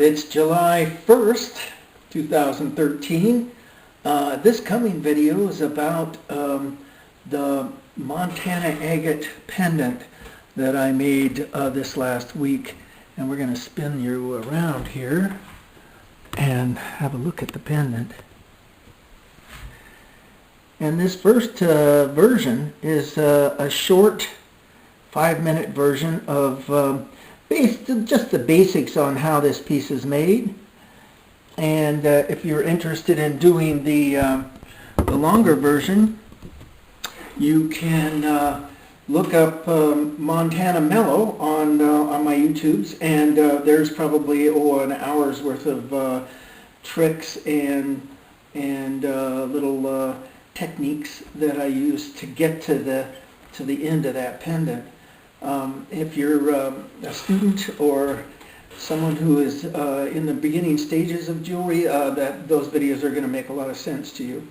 It's July 1st, 2013. This coming video is about the Montana agate pendant that I made this last week. And we're going to spin you around here and have a look at the pendant. And this first version is a short 5-minute version of just the basics on how this piece is made. And if you're interested in doing the longer version, you can look up Montana Mellow on my YouTubes, and there's probably an hour's worth of tricks and little techniques that I use to get to the end of that pendant. If you're a student or someone who is in the beginning stages of jewelry, those videos are going to make a lot of sense to you.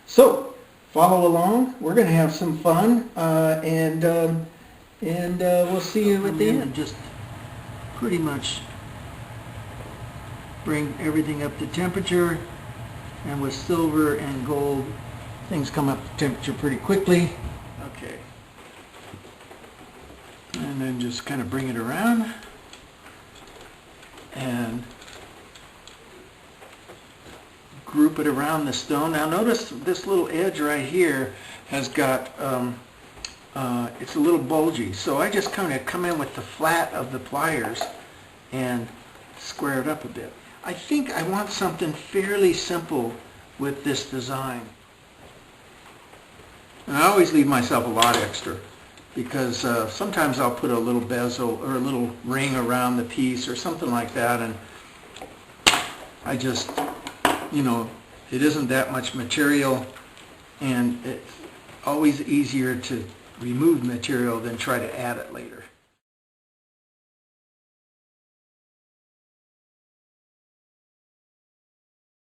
So follow along. We're going to have some fun, and we'll see you at the end. Just pretty much bring everything up to temperature, and with silver and gold, things come up to temperature pretty quickly. Okay. And then just kind of bring it around and group it around the stone. Now notice this little edge right here has got, it's a little bulgy. So I just kind of come in with the flat of the pliers and square it up a bit. I think I want something fairly simple with this design. And I always leave myself a lot extra, because sometimes I'll put a little bezel or a little ring around the piece or something like that, and I just, it isn't that much material, and it's always easier to remove material than try to add it later.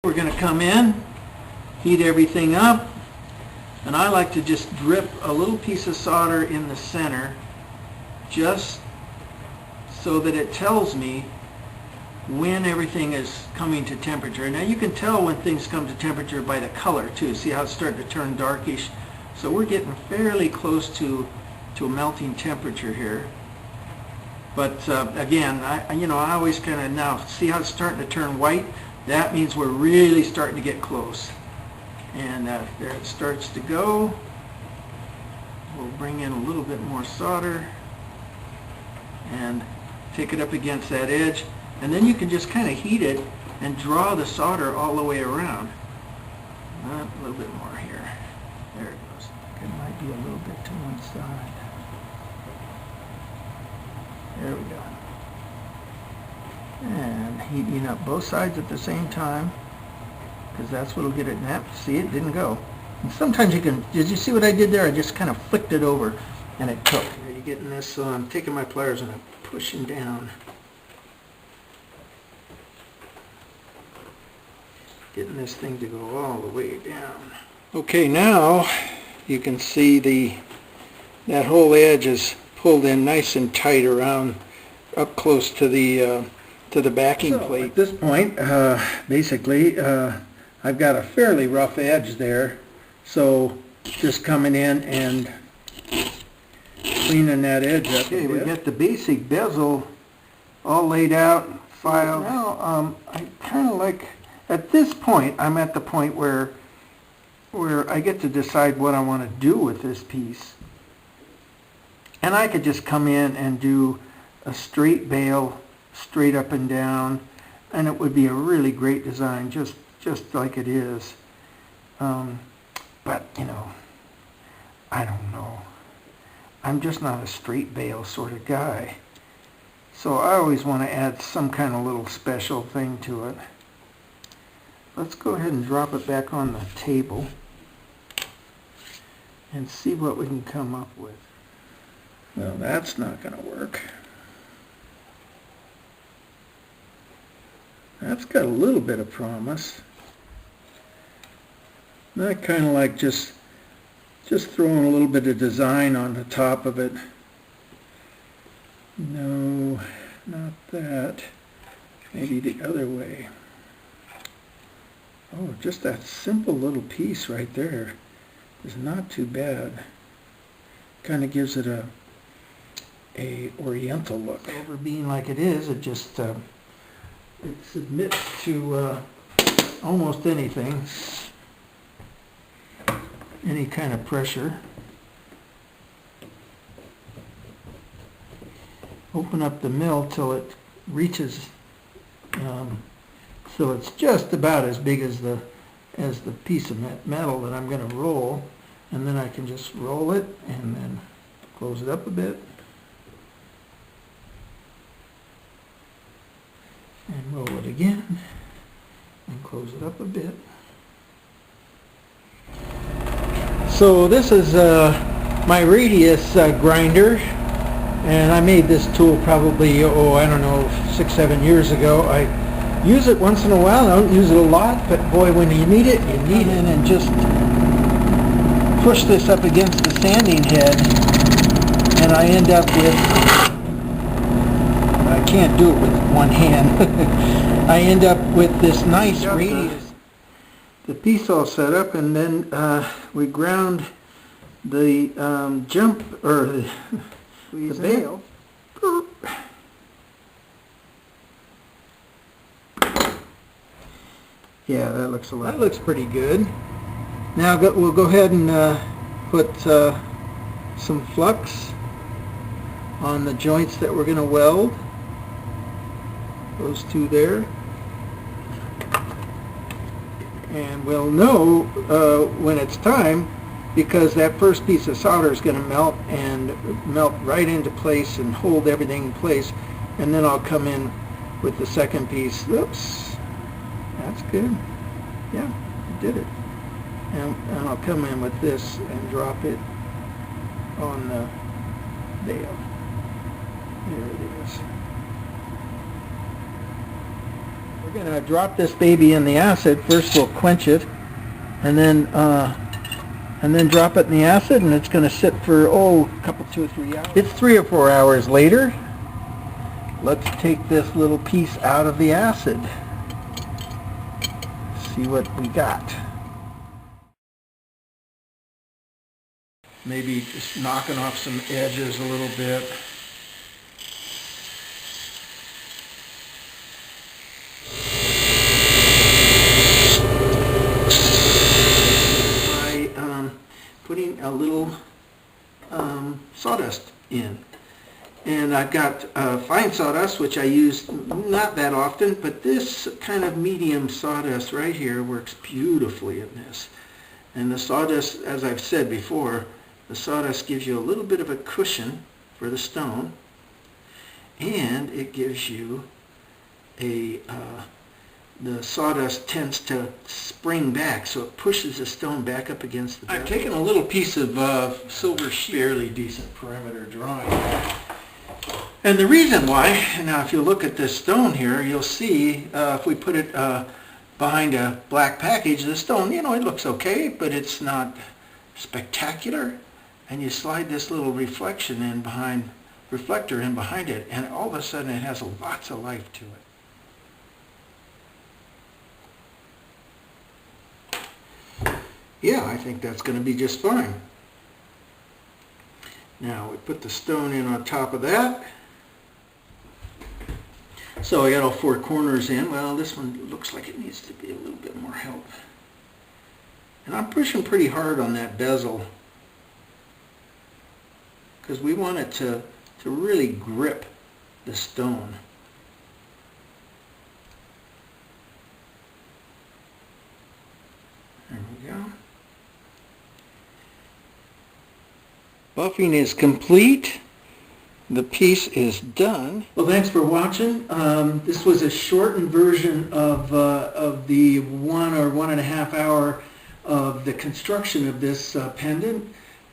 We're going to come in, heat everything up, and I like to just drip a little piece of solder in the center, just so that it tells me when everything is coming to temperature. Now you can tell when things come to temperature by the color too. See how it's starting to turn darkish? So we're getting fairly close to a melting temperature here. But again, I always kind of, now see how it's starting to turn white? That means we're really starting to get close. And there it starts to go. We'll bring in a little bit more solder and take it up against that edge. And then you can just kind of heat it and draw the solder all the way around. A little bit more here. There it goes. It might be a little bit to one side. There we go. And heating up both sides at the same time, because that's what'll get it. See, it didn't go. And sometimes you can, did you see what I did there? I just kind of flicked it over and it took. Are you getting this? So I'm taking my pliers and I'm pushing down. Getting this thing to go all the way down. Okay, now you can see that whole edge is pulled in nice and tight around, up close to the backing plate. At this point, basically, I've got a fairly rough edge there, so just coming in and cleaning that edge up. Okay, we got the basic bezel all laid out, filed. Now, I kind of like, at this point, I'm at the point where I get to decide what I want to do with this piece. And I could just come in and do a straight bail, straight up and down, and it would be a really great design, just like it is. But I don't know. I'm just not a straight bail sort of guy. So I always want to add some kind of little special thing to it. Let's go ahead and drop it back on the table and see what we can come up with. Well, that's not going to work. That's got a little bit of promise. I kind of like just throwing a little bit of design on the top of it. No, not that. Maybe the other way. Oh, just that simple little piece right there is not too bad. Kind of gives it a oriental look. Over being like it is, it just it submits to almost anything, any kind of pressure. Open up the mill till it reaches, so it's just about as big as the piece of metal that I'm going to roll, and then I can just roll it and then close it up a bit and roll it again and close it up a bit. So this is my radius grinder, and I made this tool probably, I don't know, 6-7 years ago. I use it once in a while. I don't use it a lot, but boy, when you need it, you need it. And just push this up against the sanding head, and I end up with, I can't do it with one hand, I end up with this nice radius. The piece all set up, and then we ground the jump, or the bail. Yeah, that looks a lot. That looks pretty good. Now we'll go ahead and put some flux on the joints that we're going to weld. Those two there. And we'll know when it's time, because that first piece of solder is going to melt right into place and hold everything in place. And then I'll come in with the second piece. Oops. That's good. Yeah, I did it. And I'll come in with this and drop it on the bail. There it is. We're going to drop this baby in the acid. First we'll quench it, and then drop it in the acid, and it's going to sit for, a couple, 2 or 3 hours. It's 3 or 4 hours later. Let's take this little piece out of the acid. See what we got. Maybe just knocking off some edges a little bit. By putting a little sawdust in. And I've got fine sawdust, which I use not that often, but this kind of medium sawdust right here works beautifully in this. And the sawdust, as I've said before, the sawdust gives you a little bit of a cushion for the stone, and it gives you the sawdust tends to spring back, so it pushes the stone back up against the barrel. I've taken a little piece of silver sheet, fairly decent perimeter drawing. And the reason why, now if you look at this stone here, you'll see if we put it behind a black package, the stone, it looks okay, but it's not spectacular. And you slide this little reflector in behind it, and all of a sudden it has lots of life to it. Yeah, I think that's going to be just fine. Now we put the stone in on top of that. So I got all 4 corners in. Well, this one looks like it needs to be a little bit more help. And I'm pushing pretty hard on that bezel, because we want it to really grip the stone. There we go. Buffing is complete. The piece is done. Well, thanks for watching. This was a shortened version of the 1 or 1.5 hour of the construction of this pendant.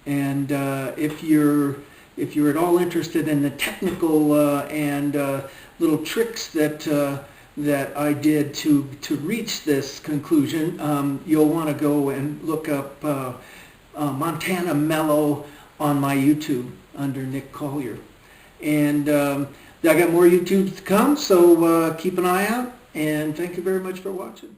And if you're at all interested in the technical and little tricks that I did to reach this conclusion, you'll want to go and look up Montana Mellow on my YouTube under Nick Collier. And I got more YouTubes to come, so keep an eye out, and thank you very much for watching.